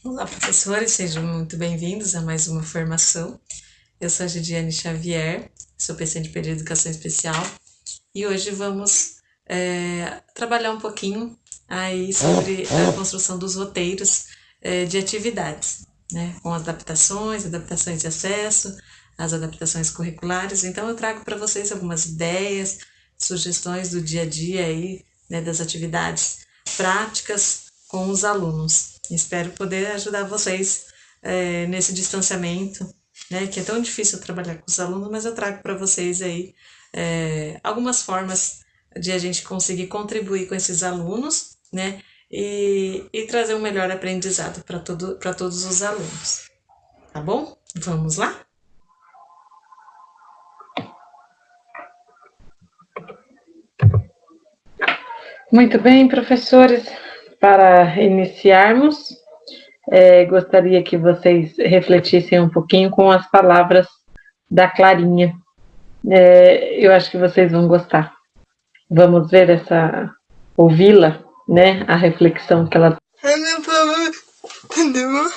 Olá, professores, sejam muito bem-vindos a mais uma formação. Eu sou a Gidiane Xavier, sou PCN de Educação Especial e hoje vamos trabalhar um pouquinho aí sobre a construção dos roteiros de atividades, né, com adaptações de acesso, as adaptações curriculares. Então eu trago para vocês algumas ideias, sugestões do dia a dia aí, né, das atividades práticas com os alunos. Espero poder ajudar vocês nesse distanciamento, né, que é tão difícil trabalhar com os alunos, mas eu trago para vocês aí algumas formas de a gente conseguir contribuir com esses alunos, né, e trazer um melhor aprendizado para todos os alunos. Tá bom? Vamos lá? Muito bem, professores, para iniciarmos, gostaria que vocês refletissem um pouquinho com as palavras da Clarinha. Eu acho que vocês vão gostar. Vamos ver ouvi-la, né? A reflexão que ela. Ana Paula, tudo bom?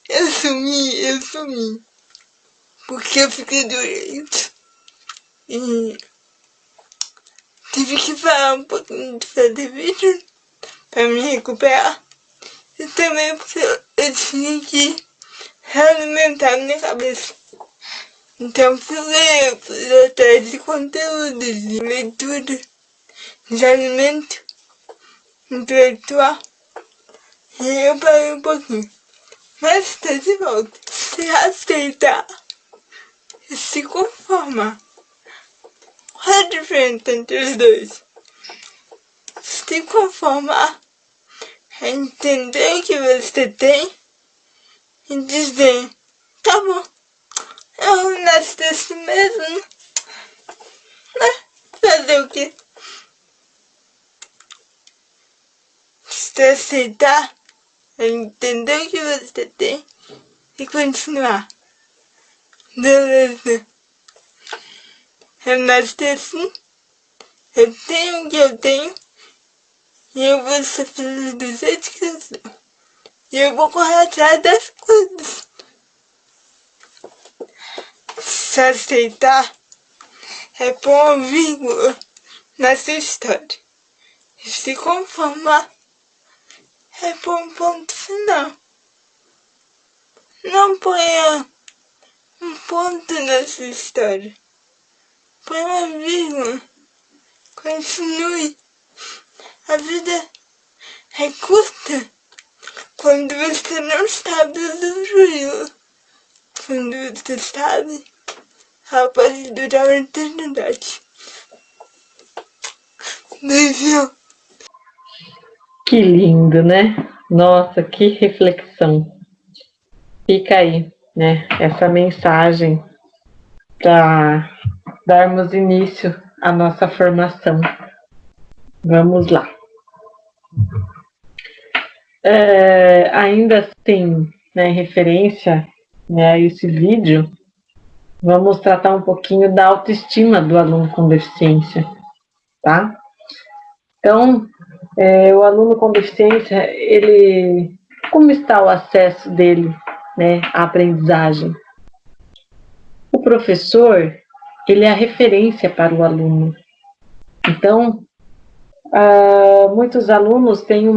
Eu sumi. Porque eu fiquei doente. E tive que parar um pouquinho de fazer vídeo pra me recuperar. E também porque eu tinha que realimentar minha cabeça. Então fui atrás de conteúdo, de leitura, de alimento intelectual. E eu parei um pouquinho. Mas está de volta. Se aceitar e se conformar. Qual é a diferença entre os dois? Se conformar é entender o que você tem e dizer, tá bom, eu nasci assim mesmo, né? Fazer o quê? Se aceitar é entender o que você tem e continuar. Beleza. Eu nasci assim, eu tenho o que eu tenho e eu vou ser feliz do jeito que eu sou. E eu vou correr atrás das coisas. Se aceitar é pôr uma vírgula nessa história. E se conformar é pôr um ponto final. Não ponha um ponto nessa história. Põe uma vírgula. Continue. A vida é curta quando você não sabe usufruí-la. Quando você sabe, ela pode durar uma eternidade. Beijo. Que lindo, né? Nossa, que reflexão. Fica aí, né? Essa mensagem para darmos início à nossa formação. Vamos lá. Ainda assim, né, em referência, né, a esse vídeo, vamos tratar um pouquinho da autoestima do aluno com deficiência, tá? Então, o aluno com deficiência, como está o acesso dele, né, à aprendizagem? O professor, ele é a referência para o aluno. Então, muitos alunos têm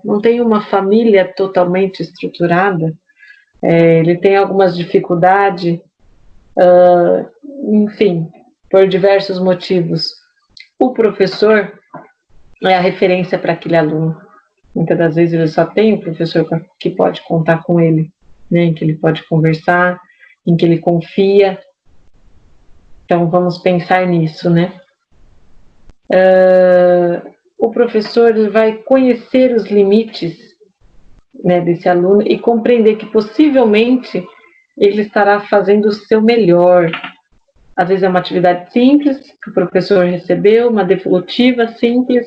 não têm uma família totalmente estruturada, ele tem algumas dificuldades, enfim, por diversos motivos. O professor é a referência para aquele aluno. Muitas das vezes ele só tem o professor que pode contar com ele, né, em que ele pode conversar, em que ele confia. Então vamos pensar nisso, né? O professor ele vai conhecer os limites, né, desse aluno e compreender que possivelmente ele estará fazendo o seu melhor. Às vezes é uma atividade simples que o professor recebeu, uma devolutiva simples,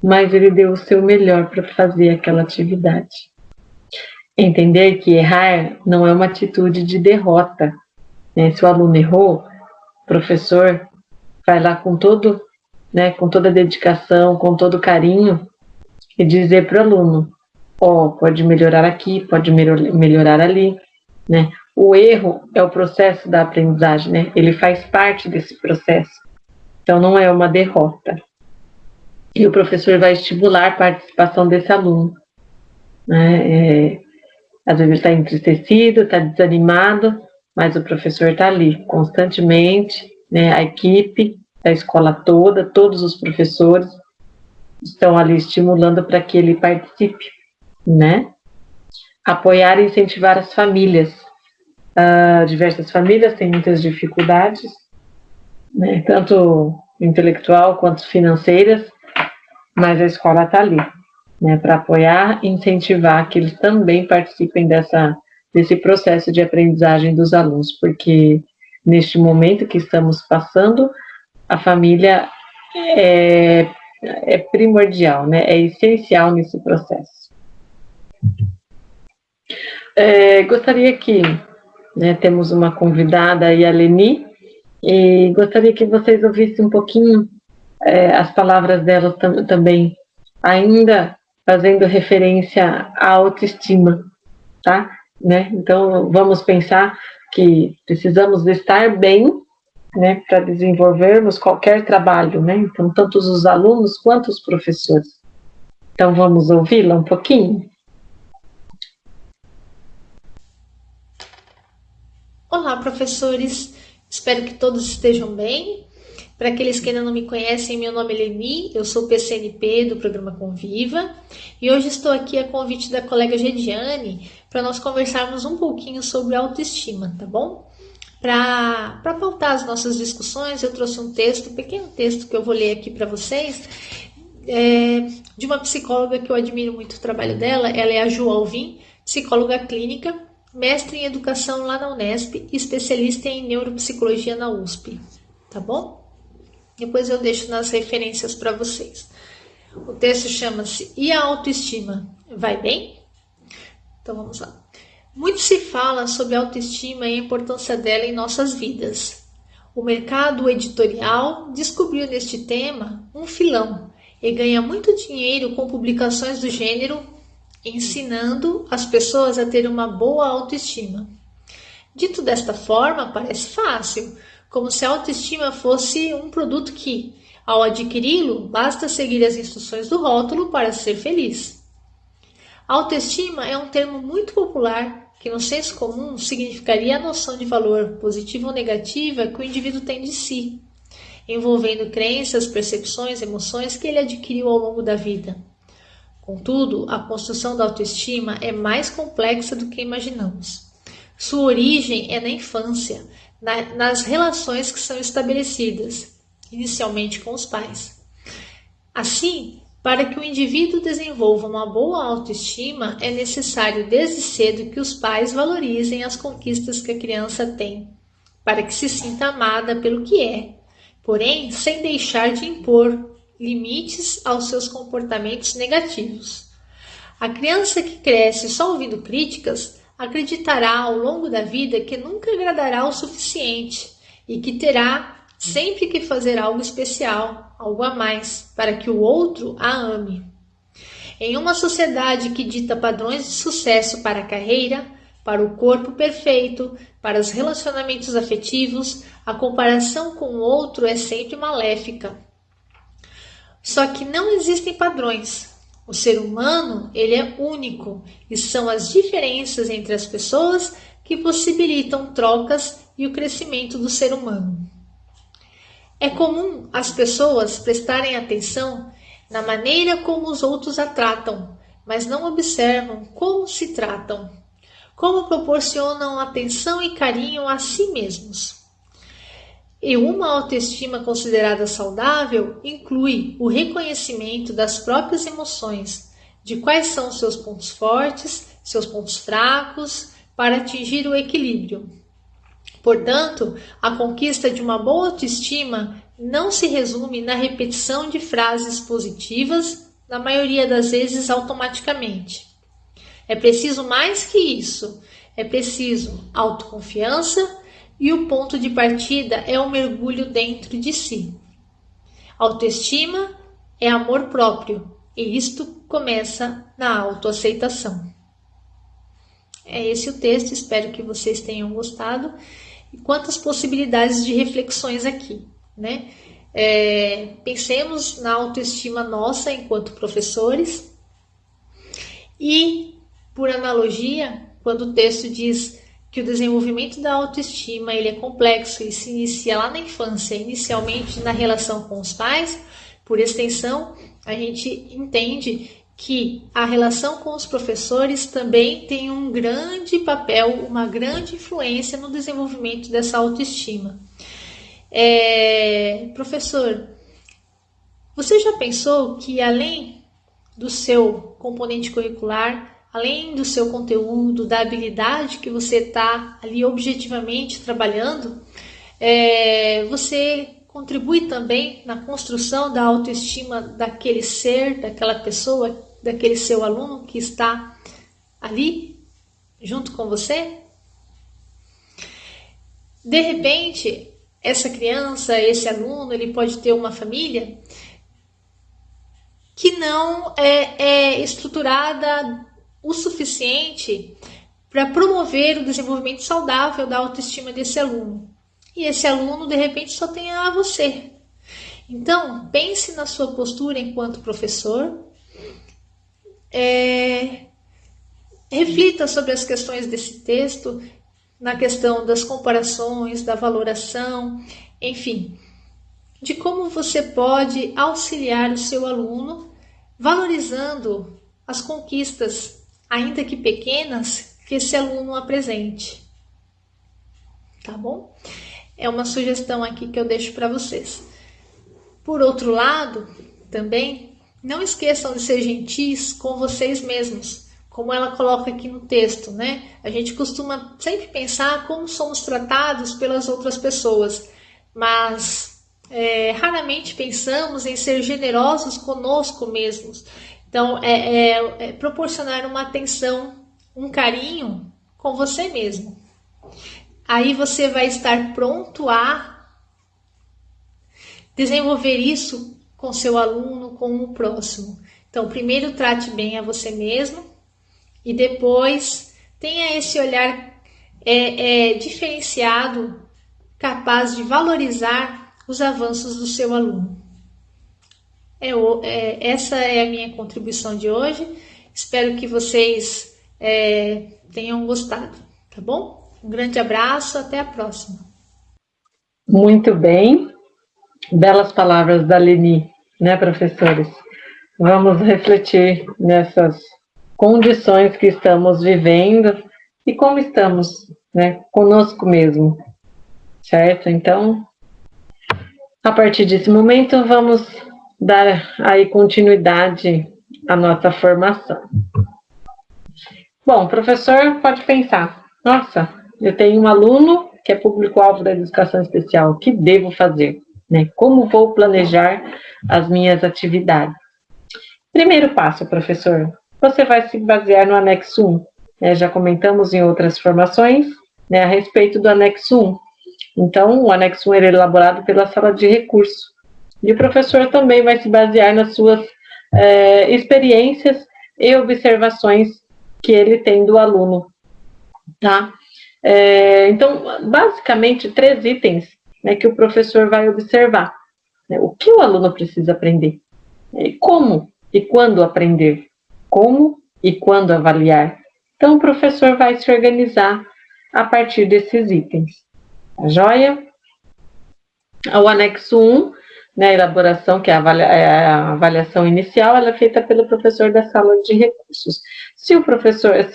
mas ele deu o seu melhor para fazer aquela atividade. Entender que errar não é uma atitude de derrota, né? Se o aluno errou, o professor vai lá com toda a dedicação, com todo o carinho, e dizer para o aluno, pode melhorar aqui, pode melhorar ali, né? O erro é o processo da aprendizagem, né? Ele faz parte desse processo. Então, não é uma derrota. E o professor vai estimular a participação desse aluno, né? Às vezes ele está entristecido, está desanimado, mas o professor está ali constantemente, né? A equipe da escola toda, todos os professores estão ali estimulando para que ele participe, né? Apoiar e incentivar as famílias. Diversas famílias têm muitas dificuldades, né? Tanto intelectual quanto financeiras, mas a escola está ali, né? Para apoiar e incentivar que eles também participem desse processo de aprendizagem dos alunos, porque neste momento que estamos passando, a família é primordial, né? É essencial nesse processo. Gostaria que, né, temos uma convidada aí, a Leni, e gostaria que vocês ouvissem um pouquinho as palavras dela também, ainda fazendo referência à autoestima, tá? Né? Então, vamos pensar que precisamos estar bem, né, para desenvolvermos qualquer trabalho, né? Então, tanto os alunos quanto os professores. Então, vamos ouvi-la um pouquinho? Olá, professores! Espero que todos estejam bem. Para aqueles que ainda não me conhecem, meu nome é Leni, eu sou PCNP do programa Conviva e hoje estou aqui a convite da colega Gediane para nós conversarmos um pouquinho sobre autoestima, tá bom? Para pautar as nossas discussões, eu trouxe um pequeno texto que eu vou ler aqui para vocês, de uma psicóloga que eu admiro muito o trabalho dela. Ela é a Ju Alvim, psicóloga clínica, mestre em educação lá na Unesp e especialista em neuropsicologia na USP, tá bom? Depois eu deixo nas referências para vocês. O texto chama-se E a autoestima? Vai bem? Então vamos lá. Muito se fala sobre a autoestima e a importância dela em nossas vidas. O mercado editorial descobriu neste tema um filão e ganha muito dinheiro com publicações do gênero ensinando as pessoas a ter uma boa autoestima. Dito desta forma, parece fácil, como se a autoestima fosse um produto que, ao adquiri-lo, basta seguir as instruções do rótulo para ser feliz. Autoestima é um termo muito popular que, no senso comum, significaria a noção de valor positiva ou negativa que o indivíduo tem de si, envolvendo crenças, percepções, emoções que ele adquiriu ao longo da vida. Contudo, a construção da autoestima é mais complexa do que imaginamos. Sua origem é na infância, nas relações que são estabelecidas, inicialmente com os pais. Assim, para que o indivíduo desenvolva uma boa autoestima, é necessário desde cedo que os pais valorizem as conquistas que a criança tem, para que se sinta amada pelo que é, porém sem deixar de impor limites aos seus comportamentos negativos. A criança que cresce só ouvindo críticas acreditará ao longo da vida que nunca agradará o suficiente e que terá sempre que fazer algo especial, algo a mais, para que o outro a ame. Em uma sociedade que dita padrões de sucesso para a carreira, para o corpo perfeito, para os relacionamentos afetivos, a comparação com o outro é sempre maléfica. Só que não existem padrões. O ser humano, ele é único e são as diferenças entre as pessoas que possibilitam trocas e o crescimento do ser humano. É comum as pessoas prestarem atenção na maneira como os outros a tratam, mas não observam como se tratam, como proporcionam atenção e carinho a si mesmos. E uma autoestima considerada saudável inclui o reconhecimento das próprias emoções, de quais são seus pontos fortes, seus pontos fracos, para atingir o equilíbrio. Portanto, a conquista de uma boa autoestima não se resume na repetição de frases positivas, na maioria das vezes automaticamente. É preciso mais que isso, é preciso autoconfiança, e o ponto de partida é o mergulho dentro de si. Autoestima é amor próprio, e isto começa na autoaceitação. É esse o texto, espero que vocês tenham gostado. E quantas possibilidades de reflexões aqui, né? Pensemos na autoestima nossa enquanto professores e, por analogia, quando o texto diz que o desenvolvimento da autoestima ele é complexo e se inicia lá na infância, inicialmente na relação com os pais, por extensão, a gente entende que a relação com os professores também tem um grande papel, uma grande influência no desenvolvimento dessa autoestima. Professor, você já pensou que além do seu componente curricular, além do seu conteúdo, da habilidade que você está ali objetivamente trabalhando, você contribui também na construção da autoestima daquele ser, daquela pessoa, daquele seu aluno que está ali junto com você? De repente, essa criança, esse aluno, ele pode ter uma família que não é estruturada o suficiente para promover o desenvolvimento saudável da autoestima desse aluno. E esse aluno, de repente, só tem a você. Então, pense na sua postura enquanto professor, reflita sobre as questões desse texto, na questão das comparações, da valoração, enfim, de como você pode auxiliar o seu aluno, valorizando as conquistas, ainda que pequenas, que esse aluno apresente. Tá bom? É uma sugestão aqui que eu deixo para vocês. Por outro lado, também, não esqueçam de ser gentis com vocês mesmos, como ela coloca aqui no texto, né? A gente costuma sempre pensar como somos tratados pelas outras pessoas, mas raramente pensamos em ser generosos conosco mesmos. Então, proporcionar uma atenção, um carinho com você mesmo. Aí você vai estar pronto a desenvolver isso com seu aluno, com o próximo. Então, primeiro trate bem a você mesmo e depois tenha esse olhar diferenciado, capaz de valorizar os avanços do seu aluno. Essa é a minha contribuição de hoje. Espero que vocês tenham gostado, tá bom? Um grande abraço, até a próxima. Muito bem. Belas palavras da Leni, né, professores? Vamos refletir nessas condições que estamos vivendo e como estamos, né, conosco mesmo, certo? Então, a partir desse momento, vamos dar aí continuidade à nossa formação. Bom, professor pode pensar, nossa, eu tenho um aluno que é público-alvo da educação especial, o que devo fazer? Né? Como vou planejar as minhas atividades? Primeiro passo, professor, você vai se basear no anexo 1. Né? Já comentamos em outras formações, né, a respeito do anexo 1. Então, o anexo 1 é elaborado pela sala de recurso. E o professor também vai se basear nas suas experiências e observações que ele tem do aluno. Tá? Então, basicamente, 3 itens, né, que o professor vai observar. Né, o que o aluno precisa aprender? Como e quando aprender? Como e quando avaliar? Então, o professor vai se organizar a partir desses itens. Tá joia? O anexo 1, né, a elaboração, que é a avaliação inicial, ela é feita pelo professor da sala de recursos. Se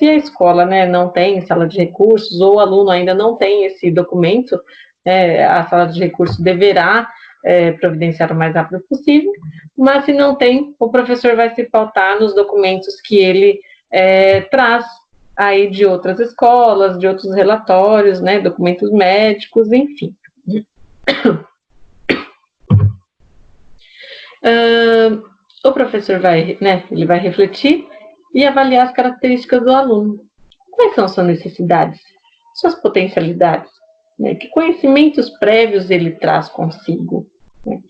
a escola, né, não tem sala de recursos, ou o aluno ainda não tem esse documento, a sala de recursos deverá providenciar o mais rápido possível, mas se não tem, o professor vai se pautar nos documentos que ele traz aí de outras escolas, de outros relatórios, né, documentos médicos, enfim. O professor ele vai refletir e avaliar as características do aluno. Quais são suas necessidades, suas potencialidades? Né? Que conhecimentos prévios ele traz consigo? Né?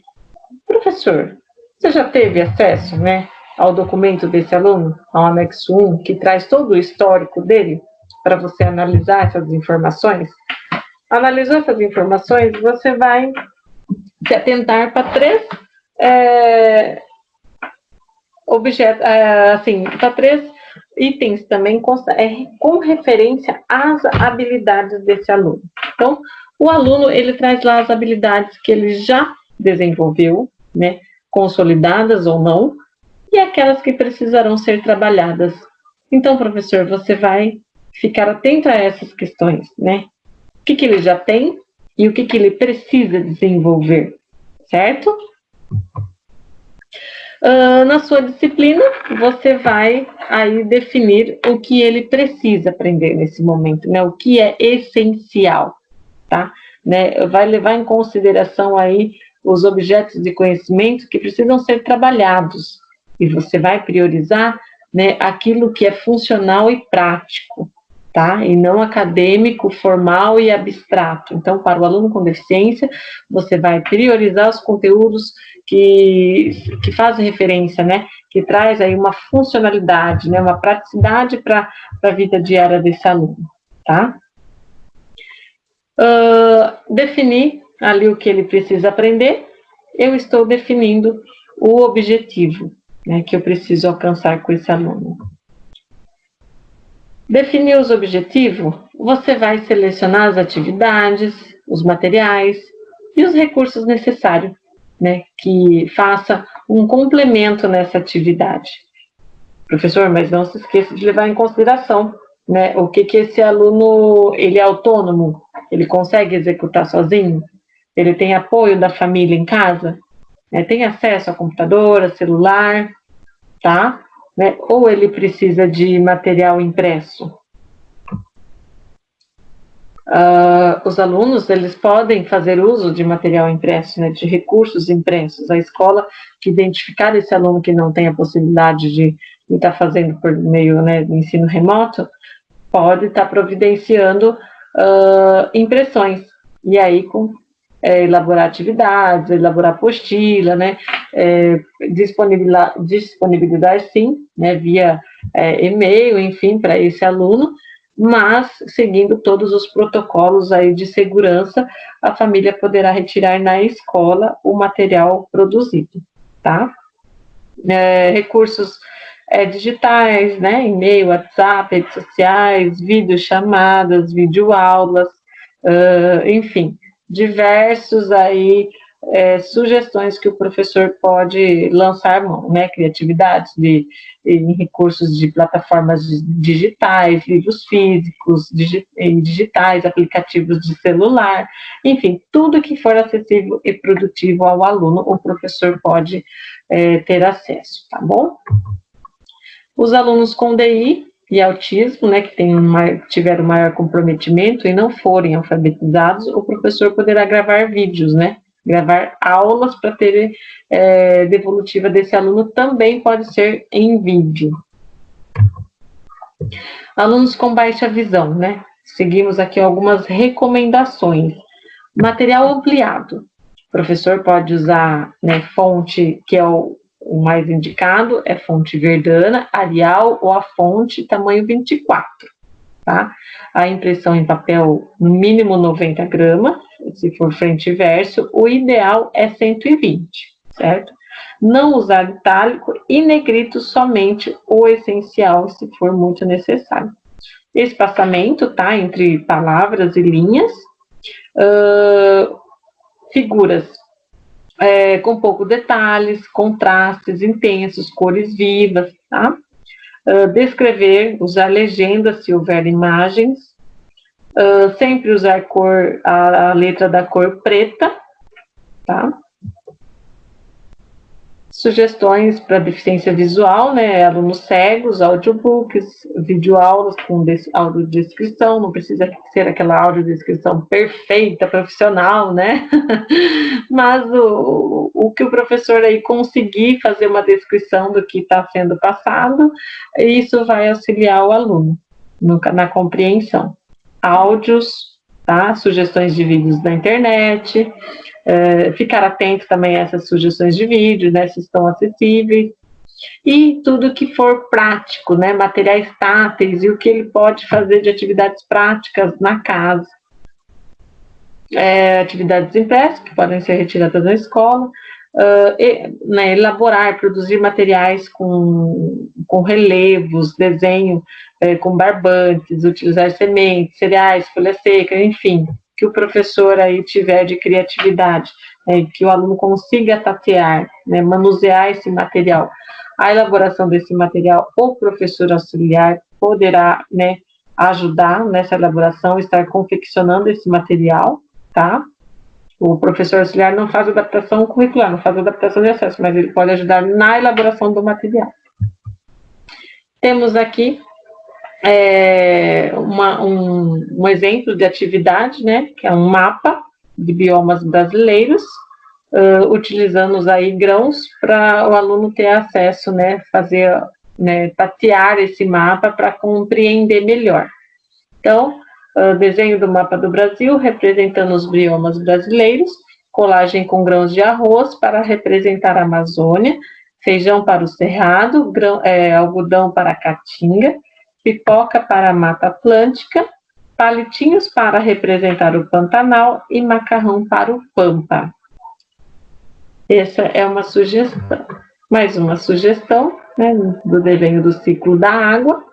Professor, você já teve acesso, né, ao documento desse aluno, ao anexo 1, que traz todo o histórico dele, para você analisar essas informações? Analisou essas informações, você vai se atentar para três objetos, assim, para três itens também com referência às habilidades desse aluno. Então, o aluno, ele traz lá as habilidades que ele já desenvolveu, né, consolidadas ou não, e aquelas que precisarão ser trabalhadas. Então, professor, você vai ficar atento a essas questões, né? O que ele já tem e o que ele precisa desenvolver, certo? Na sua disciplina, você vai aí definir o que ele precisa aprender nesse momento, né? O que é essencial, tá? Né? Vai levar em consideração aí os objetos de conhecimento que precisam ser trabalhados, e você vai priorizar, né, aquilo que é funcional e prático, tá? E não acadêmico, formal e abstrato. Então, para o aluno com deficiência, você vai priorizar os conteúdos que fazem referência, né? Que traz aí uma funcionalidade, né? Uma praticidade para a vida diária desse aluno, tá? Definir ali o que ele precisa aprender, eu estou definindo o objetivo, né, que eu preciso alcançar com esse aluno. Definir os objetivos, você vai selecionar as atividades, os materiais e os recursos necessários, né, que faça um complemento nessa atividade. Professor, mas não se esqueça de levar em consideração, né, o que esse aluno, ele é autônomo, ele consegue executar sozinho, ele tem apoio da família em casa, né, tem acesso a computador, a celular, tá? Né, ou ele precisa de material impresso. Os alunos, eles podem fazer uso de material impresso, né, de recursos impressos. A escola que identificar esse aluno que não tem a possibilidade de estar fazendo por meio, né, do ensino remoto, pode estar providenciando impressões. E aí, elaborar atividades, elaborar apostila, né, disponibilizar sim, né, via e-mail, enfim, para esse aluno, mas seguindo todos os protocolos aí de segurança, a família poderá retirar na escola o material produzido, tá? Recursos digitais, né, e-mail, WhatsApp, redes sociais, videochamadas, videoaulas, enfim, diversos aí sugestões que o professor pode lançar mão, né, criatividades em recursos de plataformas digitais, livros físicos, digitais, aplicativos de celular, enfim, tudo que for acessível e produtivo ao aluno, o professor pode ter acesso, tá bom? Os alunos com DI e autismo, né, que tiveram maior comprometimento e não forem alfabetizados, o professor poderá gravar vídeos, né, gravar aulas para ter devolutiva desse aluno, também pode ser em vídeo. Alunos com baixa visão, né, seguimos aqui algumas recomendações. Material ampliado, o professor pode usar, né, fonte que é o mais indicado, é fonte Verdana, Arial ou a fonte tamanho 24, tá? A impressão em papel mínimo 90 gramas, se for frente e verso, o ideal é 120, certo? Não usar itálico e negrito, somente o essencial, se for muito necessário. Espaçamento, tá? Entre palavras e linhas. Figuras com pouco detalhes, contrastes intensos, cores vivas, tá? Descrever, usar legendas se houver imagens, sempre usar a letra da cor preta, tá? Sugestões para deficiência visual, né? Alunos cegos, audiobooks, videoaulas com audiodescrição, não precisa ser aquela audiodescrição perfeita, profissional, né? Mas o que o professor aí conseguir fazer uma descrição do que está sendo passado, isso vai auxiliar o aluno na compreensão. Áudios, tá? Sugestões de vídeos da internet, ficar atento também a essas sugestões de vídeo, né, se estão acessíveis, E tudo que for prático, né, materiais táteis e o que ele pode fazer de atividades práticas na casa. Atividades impressas, que podem ser retiradas da escola, né, elaborar, produzir materiais com relevos, desenho com barbantes, utilizar sementes, cereais, folha seca, enfim, que o professor aí tiver de criatividade, que o aluno consiga tatear, né, manusear esse material. A elaboração desse material, o professor auxiliar poderá, né, ajudar nessa elaboração, estar confeccionando esse material, tá? O professor auxiliar não faz adaptação curricular, não faz adaptação de acesso, mas ele pode ajudar na elaboração do material. Temos aqui um exemplo de atividade, né, que é um mapa de biomas brasileiros, utilizando aí grãos para o aluno ter acesso, né, fazer, né, tatear esse mapa para compreender melhor. Então, desenho do mapa do Brasil, representando os biomas brasileiros, colagem com grãos de arroz para representar a Amazônia, feijão para o Cerrado, algodão para a Caatinga, pipoca para a Mata Atlântica, palitinhos para representar o Pantanal e macarrão para o Pampa. Essa é uma sugestão. Mais uma sugestão, né, do desenho do ciclo da água.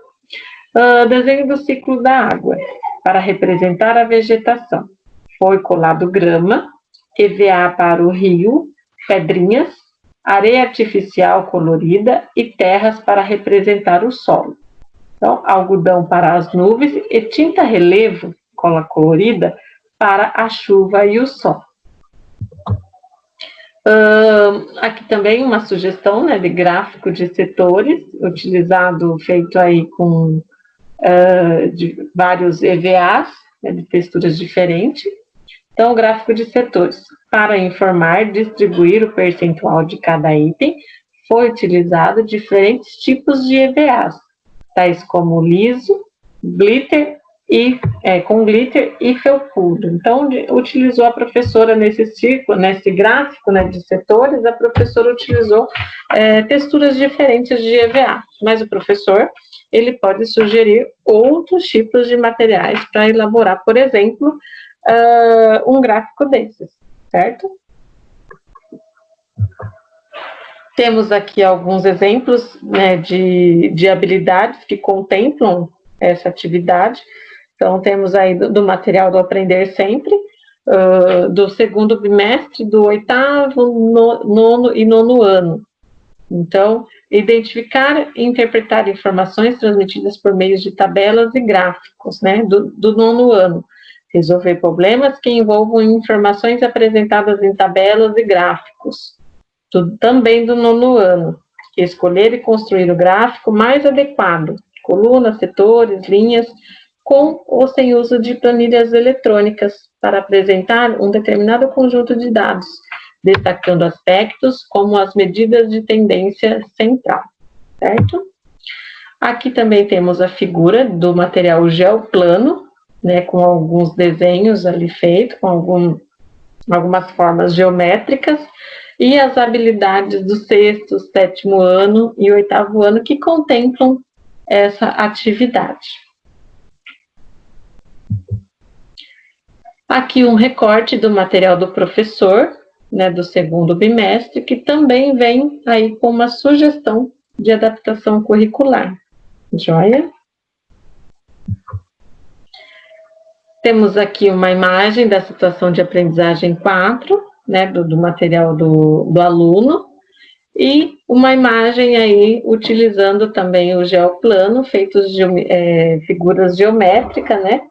Desenho do ciclo da água, para representar a vegetação. Foi colado grama, EVA para o rio, pedrinhas, areia artificial colorida e terras para representar o solo. Então, algodão para as nuvens e tinta relevo, cola colorida, para a chuva e o sol. Aqui também uma sugestão, né, de gráfico de setores, feito aí com de vários EVAs, né, de texturas diferentes. Então, o gráfico de setores. Para informar, distribuir o percentual de cada item, foi utilizado diferentes tipos de EVAs, tais como liso, glitter com glitter e felpudo. Então, utilizou a professora nesse gráfico, né, de setores, a professora utilizou texturas diferentes de EVA, mas o professor ele pode sugerir outros tipos de materiais para elaborar, por exemplo, um gráfico desses, certo? Temos aqui alguns exemplos, né, de habilidades que contemplam essa atividade. Então, temos aí do material do Aprender Sempre, do segundo bimestre, do 8º, 9º e 9º ano. Então, identificar e interpretar informações transmitidas por meio de tabelas e gráficos, né, do 9º ano. Resolver problemas que envolvam informações apresentadas em tabelas e gráficos. Também do 9º ano. Escolher e construir o gráfico mais adequado, colunas, setores, linhas, com ou sem uso de planilhas eletrônicas, para apresentar um determinado conjunto de dados, destacando aspectos como as medidas de tendência central, certo? Aqui também temos a figura do material geoplano, né, com alguns desenhos ali feitos, com algumas formas geométricas, e as habilidades do 6º, 7º ano e 8º ano que contemplam essa atividade. Aqui um recorte do material do professor, né, do segundo bimestre, que também vem aí com uma sugestão de adaptação curricular. Joia? Temos aqui uma imagem da situação de aprendizagem 4, né, do material do aluno, e uma imagem aí utilizando também o geoplano, feitos de figuras geométricas, né,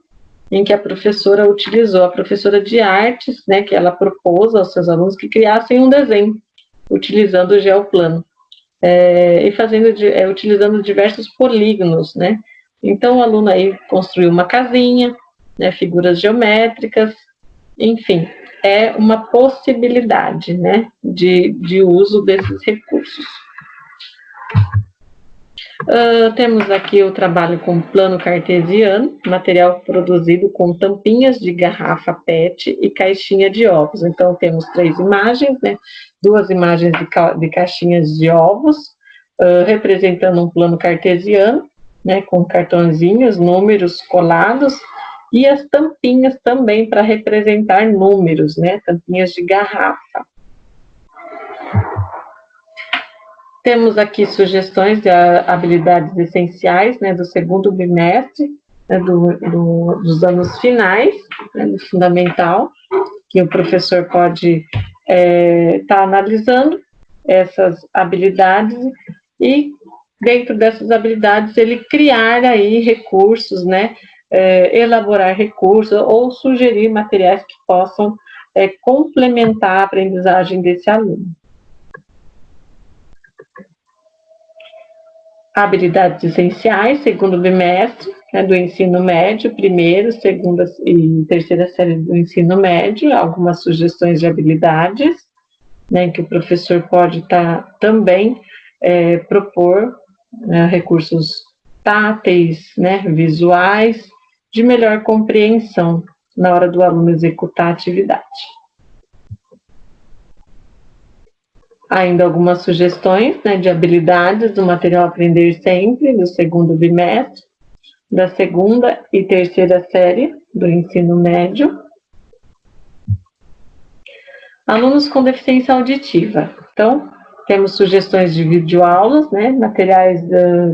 em que a professora utilizou, a professora de artes, né, que ela propôs aos seus alunos que criassem um desenho, utilizando o geoplano, e utilizando diversos polígonos, né. Então, o aluno aí construiu uma casinha, né, figuras geométricas, enfim, é uma possibilidade, né, de uso desses recursos. Temos aqui o trabalho com plano cartesiano, material produzido com tampinhas de garrafa PET e caixinha de ovos. Então, temos 3 imagens, né, 2 imagens de caixinhas de ovos, representando um plano cartesiano, né, com cartõezinhos, números colados, e as tampinhas também para representar números, né, tampinhas de garrafa. Temos aqui sugestões de habilidades essenciais, né, do segundo bimestre, né, dos anos finais, né, do fundamental, que o professor pode estar analisando essas habilidades e, dentro dessas habilidades, ele criar aí recursos, né, elaborar recursos ou sugerir materiais que possam complementar a aprendizagem desse aluno. Habilidades essenciais, segundo bimestre, né, do ensino médio, primeira, segunda e terceira série do ensino médio, algumas sugestões de habilidades, né, que o professor pode também propor, né, recursos táteis, né, visuais, de melhor compreensão na hora do aluno executar a atividade. Ainda algumas sugestões, né, de habilidades do material Aprender Sempre, do segundo bimestre, da segunda e terceira série do ensino médio. Alunos com deficiência auditiva. Então, temos sugestões de videoaulas, né, materiais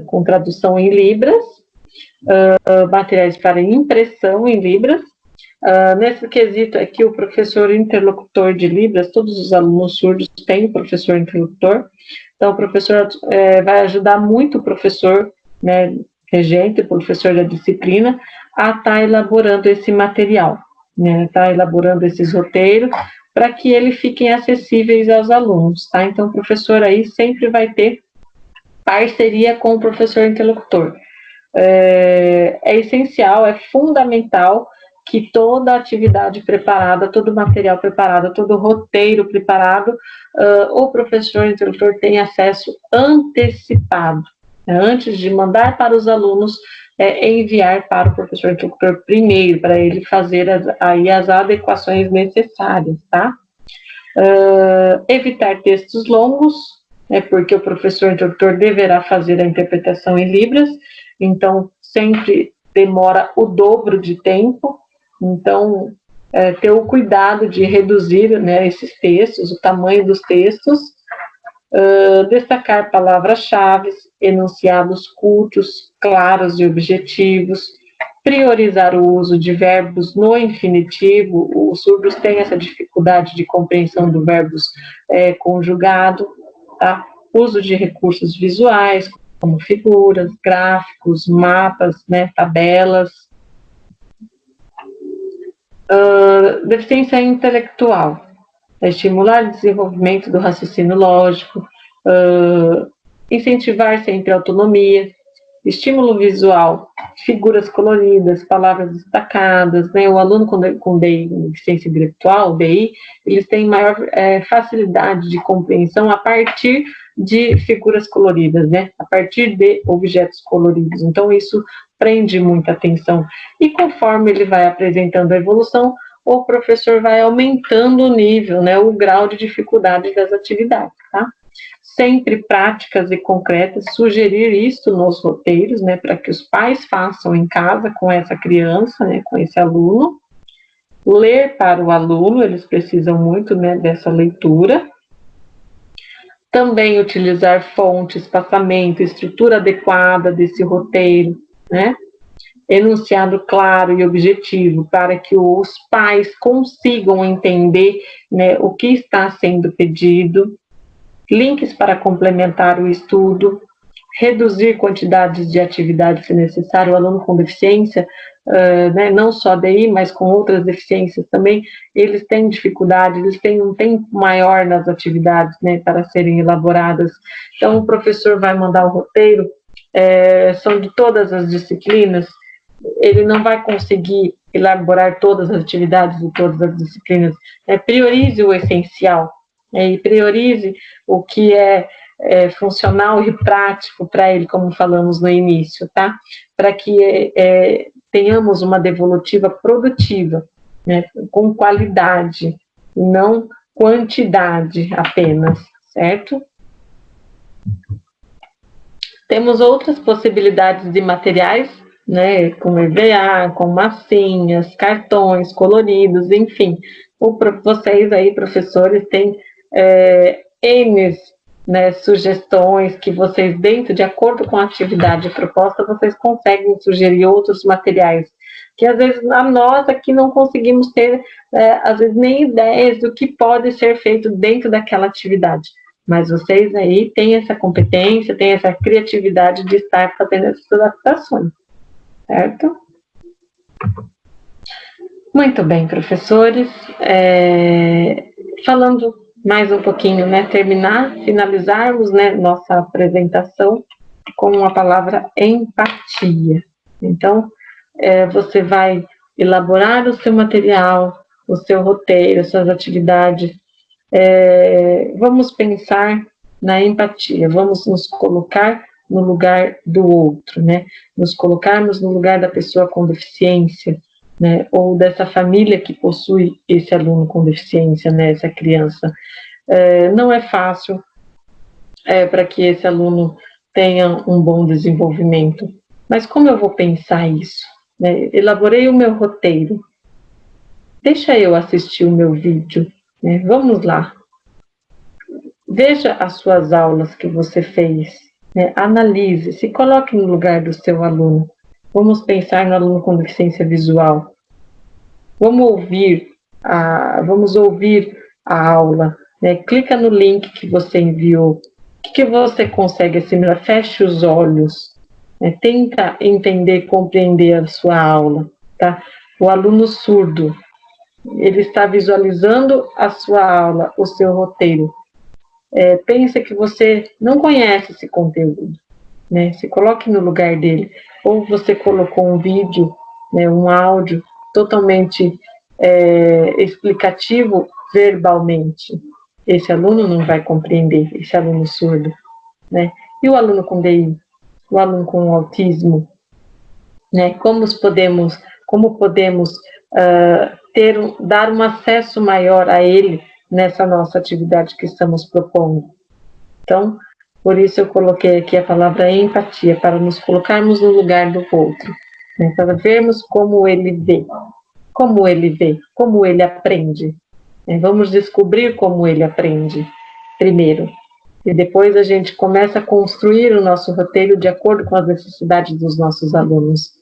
com tradução em Libras, materiais para impressão em Libras. Nesse quesito aqui, o professor interlocutor de Libras, todos os alunos surdos têm professor interlocutor, então o professor vai ajudar muito o professor, né, regente, o professor da disciplina, a estar elaborando esse material, né, elaborando esses roteiros, para que eles fiquem acessíveis aos alunos, tá? Então, o professor aí sempre vai ter parceria com o professor interlocutor. É essencial, é fundamental que toda atividade preparada, todo material preparado, todo roteiro preparado, o professor interlocutor tenha acesso antecipado, né? Antes de mandar para os alunos, enviar para o professor interlocutor primeiro, para ele fazer as adequações necessárias, tá? Evitar textos longos, porque o professor interlocutor deverá fazer a interpretação em Libras, então sempre demora o dobro de tempo, então ter o cuidado de reduzir, né, esses textos, o tamanho dos textos, destacar palavras-chave, enunciados curtos, claros e objetivos, priorizar o uso de verbos no infinitivo. Os surdos têm essa dificuldade de compreensão do verbos conjugado, tá? Uso de recursos visuais, como figuras, gráficos, mapas, né, tabelas. Deficiência intelectual. Estimular o desenvolvimento do raciocínio lógico, incentivar sempre a autonomia, estímulo visual, figuras coloridas, palavras destacadas, né? O aluno com DI, deficiência intelectual, DI, eles têm maior facilidade de compreensão a partir de figuras coloridas, né? A partir de objetos coloridos. Então, isso prende muita atenção. E conforme ele vai apresentando a evolução, o professor vai aumentando o nível, né? O grau de dificuldade das atividades, tá? Sempre práticas e concretas, sugerir isso nos roteiros, né, para que os pais façam em casa com essa criança, né, com esse aluno. Ler para o aluno, eles precisam muito, né, dessa leitura. Também utilizar fontes, espaçamento, estrutura adequada desse roteiro, né, enunciado claro e objetivo, para que os pais consigam entender, né, o que está sendo pedido. Links para complementar o estudo, reduzir quantidades de atividades se necessário. O aluno com deficiência, né, não só DI, mas com outras deficiências também, eles têm dificuldade, eles têm um tempo maior nas atividades, né, para serem elaboradas. Então, o professor vai mandar o roteiro, são de todas as disciplinas, ele não vai conseguir elaborar todas as atividades de todas as disciplinas, priorize o essencial, e priorize o que é funcional e prático para ele, como falamos no início, tá? Para que tenhamos uma devolutiva produtiva, né? Com qualidade, não quantidade apenas, certo? Temos outras possibilidades de materiais, né, como EVA, com massinhas, cartões coloridos, enfim. Vocês aí, professores, têm N, né, sugestões que vocês, dentro, de acordo com a atividade proposta, vocês conseguem sugerir outros materiais, que às vezes nós aqui não conseguimos ter, às vezes, nem ideias do que pode ser feito dentro daquela atividade. Mas vocês aí têm essa competência, têm essa criatividade de estar fazendo essas adaptações, certo? Muito bem, professores. Falando mais um pouquinho, né, finalizarmos, né, nossa apresentação com a palavra empatia. Então, você vai elaborar o seu material, o seu roteiro, as suas atividades. Vamos pensar na empatia, vamos nos colocar no lugar do outro, né? Nos colocarmos no lugar da pessoa com deficiência, né? Ou dessa família que possui esse aluno com deficiência, né? Essa criança. Não é fácil para que esse aluno tenha um bom desenvolvimento. Mas como eu vou pensar isso? Né? Elaborei o meu roteiro. Deixa eu assistir o meu vídeo. Né? Vamos lá. Veja as suas aulas que você fez. Né? Analise, se coloque no lugar do seu aluno. Vamos pensar no aluno com deficiência visual. Vamos ouvir a aula. Né? Clica no link que você enviou. O que você consegue assimilar? Feche os olhos. Né? Tenta entender, compreender a sua aula. Tá? O aluno surdo, ele está visualizando a sua aula, o seu roteiro. Pensa que você não conhece esse conteúdo. Né? Se coloque no lugar dele. Ou você colocou um vídeo, né, um áudio totalmente explicativo verbalmente. Esse aluno não vai compreender, esse aluno surdo. Né? E o aluno com DI, o aluno com autismo, né? Como podemos dar um acesso maior a ele nessa nossa atividade que estamos propondo? Então, por isso eu coloquei aqui a palavra empatia, para nos colocarmos no lugar do outro, né? Para vermos como ele vê, como ele aprende. Vamos descobrir como ele aprende primeiro. E depois a gente começa a construir o nosso roteiro de acordo com as necessidades dos nossos alunos.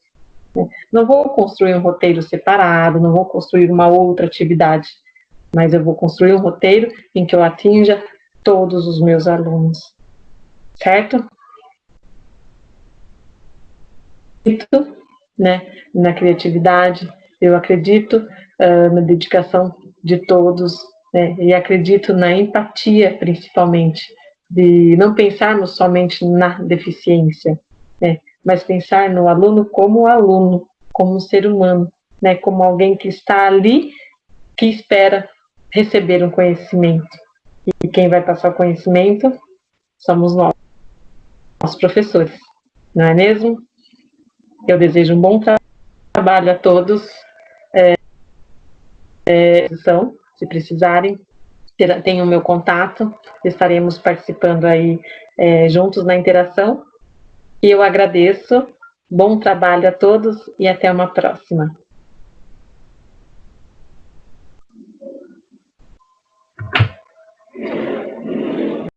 Não vou construir um roteiro separado, não vou construir uma outra atividade, mas eu vou construir um roteiro em que eu atinja todos os meus alunos. Certo? Né, na criatividade, eu acredito na dedicação de todos, né, e acredito na empatia, principalmente, de não pensarmos somente na deficiência, né, mas pensar no aluno, como um ser humano, né, como alguém que está ali, que espera receber um conhecimento. E quem vai passar o conhecimento somos nós, os professores, não é mesmo? Eu desejo um bom trabalho a todos. Se precisarem, tenham o meu contato, estaremos participando aí juntos na interação. E eu agradeço, bom trabalho a todos e até uma próxima.